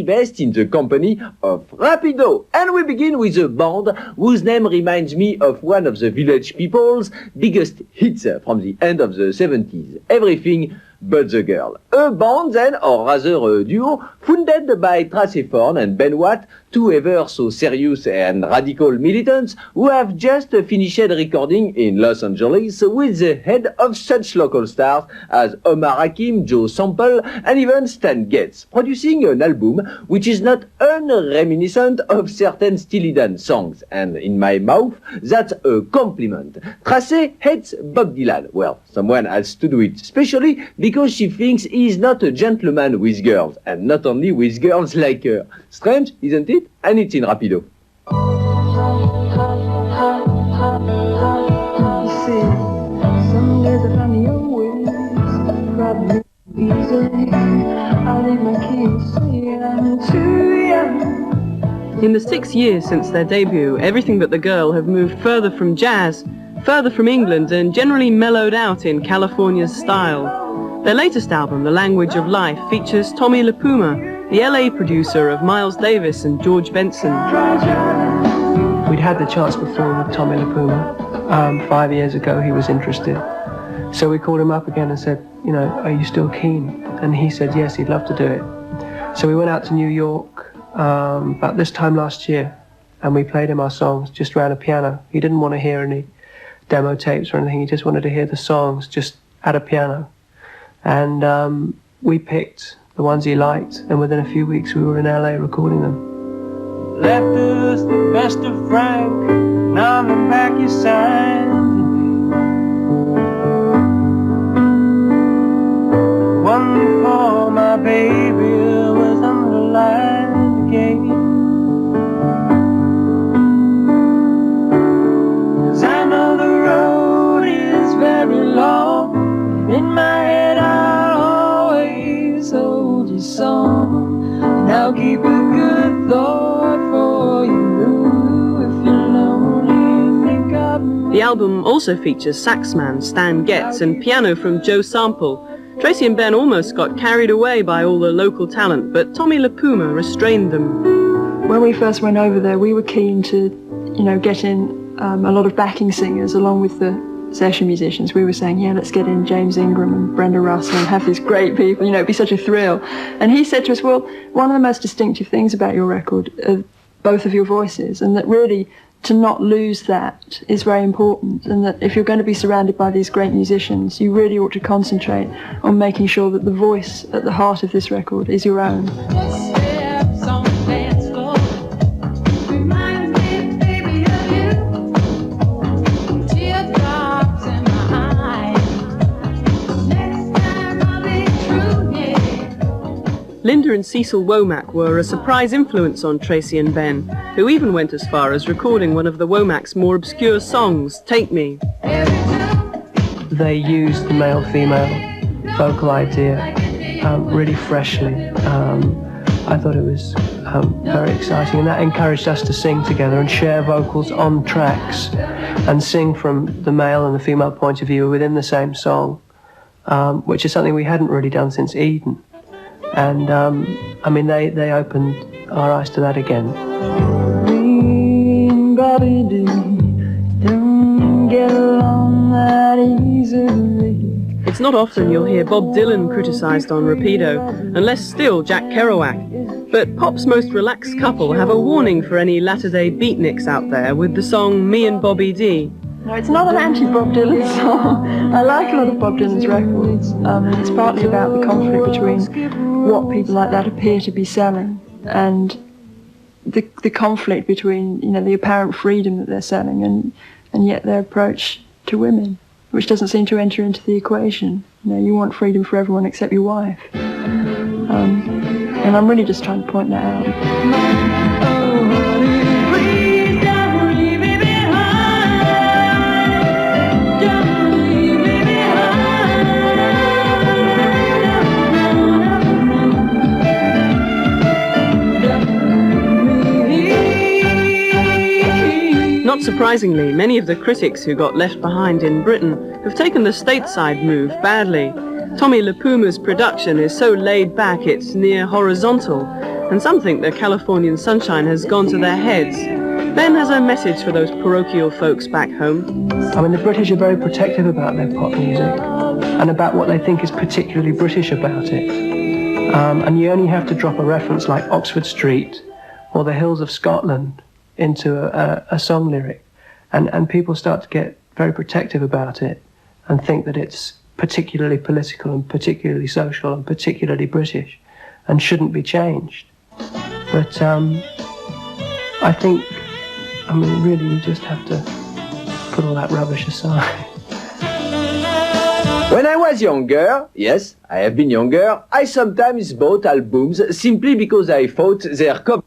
best in the company of RAPIDO. And we begin with a band whose name reminds me of one of the Village People's biggest hits from the end of the 70s, Everything But the Girl. A band then, or rather a duo, founded by Tracy Thorn and Ben Watt, two ever so serious and radical militants who have just finished recording in Los Angeles with the head of such local stars as Omar Hakim, Joe Sample, and even Stan Getz, producing an album which is not unreminiscent of certain Steely Dan songs. And in my mouth, that's a compliment. Tracy hates Bob Dylan. Well, someone has to do it, especially because she thinks he's not a gentleman with girls, and not only with girls like her. Strange, isn't it? And it's in Rapido. In the 6 years since their debut, Everything But the Girl have moved further from jazz, further from England, and generally mellowed out in California's style. Their latest album, The Language of Life, features Tommy LaPuma, the LA producer of Miles Davis and George Benson. We'd had the chance before with Tommy LaPuma. 5 years ago he was interested. So we called him up again and said, you know, are you still keen? And he said yes, he'd love to do it. So we went out to New York about this time last year, and we played him our songs just around a piano. He didn't want to hear any demo tapes or anything, he just wanted to hear the songs just at a piano. And we picked the ones he liked, and within a few weeks we were in LA recording them. Left us the best of Frank, now I'm back you signed. One for my baby was underlined again. 'Cause I know the road is very long, in my head I'll always hold your song, and I'll keep a good thought for you if you're lonely, think of me. The album also features saxman Stan Getz and piano from Joe Sample. Tracy and Ben almost got carried away by all the local talent, but Tommy LaPuma restrained them. When we first went over there, we were keen to, get in a lot of backing singers along with the session musicians. We were saying, yeah, let's get in James Ingram and Brenda Russell and have these great people, it'd be such a thrill. And he said to us, well, one of the most distinctive things about your record are both of your voices, and that really to not lose that is very important, and that if you're going to be surrounded by these great musicians, you really ought to concentrate on making sure that the voice at the heart of this record is your own. Linda and Cecil Womack were a surprise influence on Tracy and Ben, who even went as far as recording one of the Womack's more obscure songs, Take Me. They used the male-female vocal idea really freshly. I thought it was very exciting, and that encouraged us to sing together and share vocals on tracks and sing from the male and the female point of view within the same song, which is something we hadn't really done since Eden. And they opened our eyes to that again. It's not often you'll hear Bob Dylan criticised on Rapido, unless still Jack Kerouac. But pop's most relaxed couple have a warning for any latter-day beatniks out there with the song Me and Bobby D. No, it's not an anti-Bob Dylan song. I like a lot of Bob Dylan's records. It's partly about the conflict between what people like that appear to be selling and the conflict between, the apparent freedom that they're selling and yet their approach to women, which doesn't seem to enter into the equation. You want freedom for everyone except your wife. And I'm really just trying to point that out. Not surprisingly, many of the critics who got left behind in Britain have taken the stateside move badly. Tommy LaPuma's production is so laid back it's near horizontal, and some think that Californian sunshine has gone to their heads. Ben has a message for those parochial folks back home. I mean, the British are very protective about their pop music and about what they think is particularly British about it. And you only have to drop a reference like Oxford Street or the hills of Scotland into a song lyric, and people start to get very protective about it and think that it's particularly political and particularly social and particularly British and shouldn't be changed. But I think, I mean, really you just have to put all that rubbish aside. When I was younger, yes, I have been younger, I sometimes bought albums simply because I thought their copy